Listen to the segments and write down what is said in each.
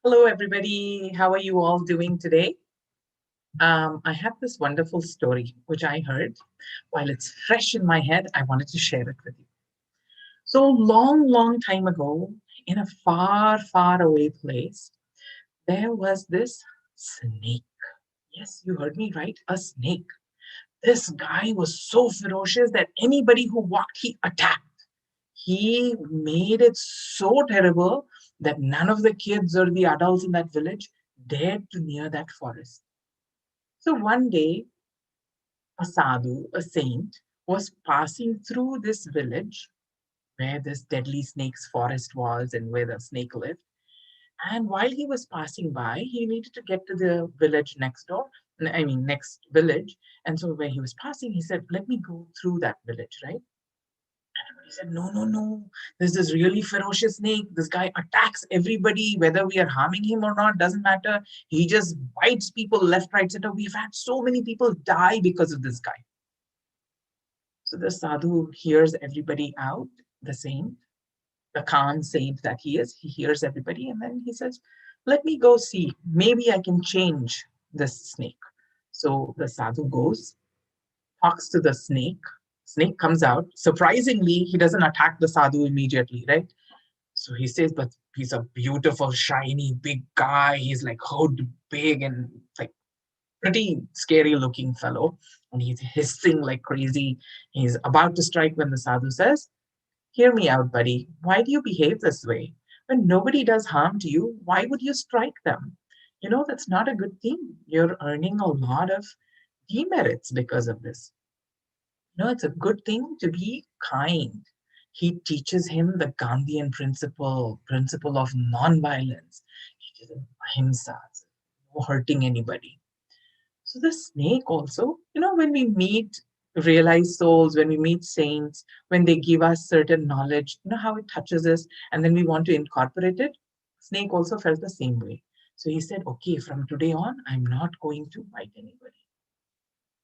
Hello, everybody. How are you all doing today? I have this wonderful story which I heard. While it's fresh in my head, I wanted to share it with you. So, long time ago, in a far away place, there was this snake. Yes, you heard me right, a snake. This guy was so ferocious that anybody who walked, he attacked. He made it so terrible that none of the kids or the adults in that village dared to near that forest. So one day, a sadhu, a saint, was passing through this village where this deadly snake's forest was and where the snake lived. And while he was passing by, he needed to get to the village next door, next village. And so where he was passing, he said, let me go through that village, right? He said, no, no, no. There's this really ferocious snake. This guy attacks everybody, whether we are harming him or not, doesn't matter. He just bites people left, right, center. We've had so many people die because of this guy. So the sadhu hears everybody out, the saint, the calm saint that he is. He hears everybody and then he says, let me go see. Maybe I can change this snake. So the sadhu goes, talks to the snake. Snake comes out. Surprisingly, he doesn't attack the sadhu immediately, right? So he says, but he's a beautiful, shiny, big guy. He's like hood big and like pretty scary looking fellow. And he's hissing like crazy. He's about to strike when the sadhu says, hear me out, buddy. Why do you behave this way? When nobody does harm to you, why would you strike them? You know, that's not a good thing. You're earning a lot of demerits because of this. No, it's a good thing to be kind. He teaches him the Gandhian principle of non-violence. He teaches him ahimsa, no hurting anybody. So the snake also, when we meet realized souls, when we meet saints, when they give us certain knowledge, how it touches us, and then we want to incorporate it. Snake also felt the same way. So he said, okay, from today on, I'm not going to bite anybody.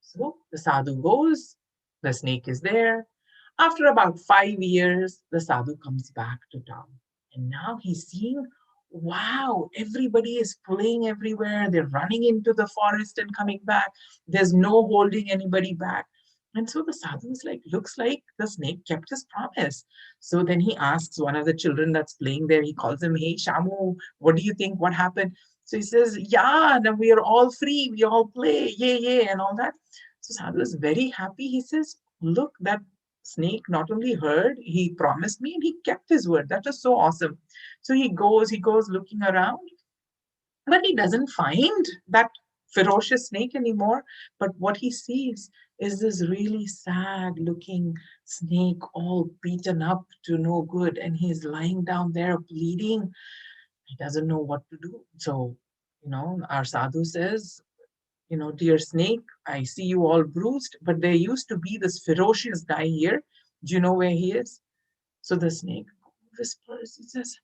So the sadhu goes, the snake is there. After about 5 years, the sadhu comes back to town. And now he's seeing, wow, everybody is playing everywhere. They're running into the forest and coming back. There's no holding anybody back. And so the sadhu is like, looks like the snake kept his promise. So then he asks one of the children that's playing there, he calls him, hey, Shamu, what do you think? What happened? So he says, yeah, now we are all free. We all play, yay, yay, and all that. So Sadhu is very happy. He says, look, that snake not only heard, he promised me and he kept his word. That was so awesome. So he goes looking around, but he doesn't find that ferocious snake anymore. But what he sees is this really sad looking snake, all beaten up to no good. And he's lying down there bleeding. He doesn't know what to do. So, our sadhu says, dear snake, I see you all bruised, but there used to be this ferocious guy here. Do you know where he is? So the snake whispers, he says,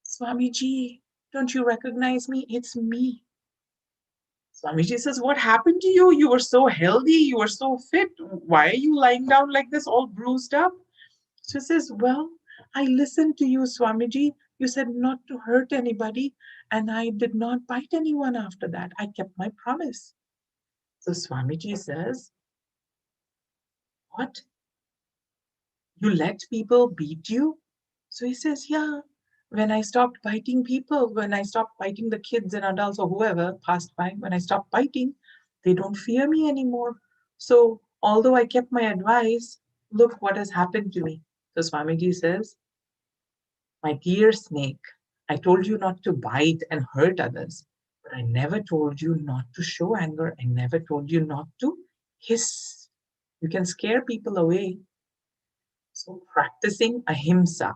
Swamiji, don't you recognize me? It's me. Swamiji says, what happened to you? You were so healthy, you were so fit. Why are you lying down like this, all bruised up? So he says, well, I listened to you, Swamiji. You said not to hurt anybody, and I did not bite anyone after that. I kept my promise. So Swamiji says, what? You let people beat you? So he says, yeah. When I stopped biting people, when I stopped biting the kids and adults or whoever passed by, when I stopped biting, they don't fear me anymore. So although I kept my advice, look what has happened to me. So Swamiji says, my dear snake, I told you not to bite and hurt others, but I never told you not to show anger. I never told you not to hiss. You can scare people away. So practicing ahimsa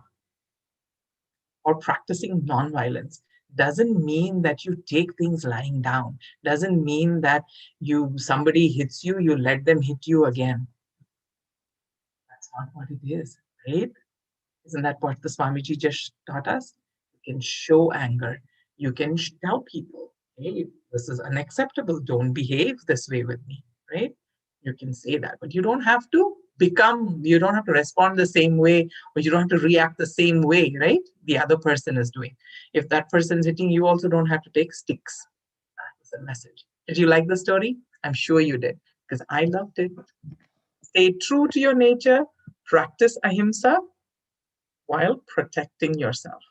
or practicing nonviolence doesn't mean that you take things lying down. Doesn't mean that somebody hits you, you let them hit you again. That's not what it is, right? Isn't that what the Swamiji just taught us? You can show anger. You can tell people, hey, this is unacceptable. Don't behave this way with me. right? You can say that, but you don't have to you don't have to respond the same way, or you don't have to react the same way, right? The other person is doing. If that person is hitting, you also don't have to take sticks. That is a message. Did you like the story? I'm sure you did, because I loved it. Stay true to your nature, practice ahimsa while protecting yourself.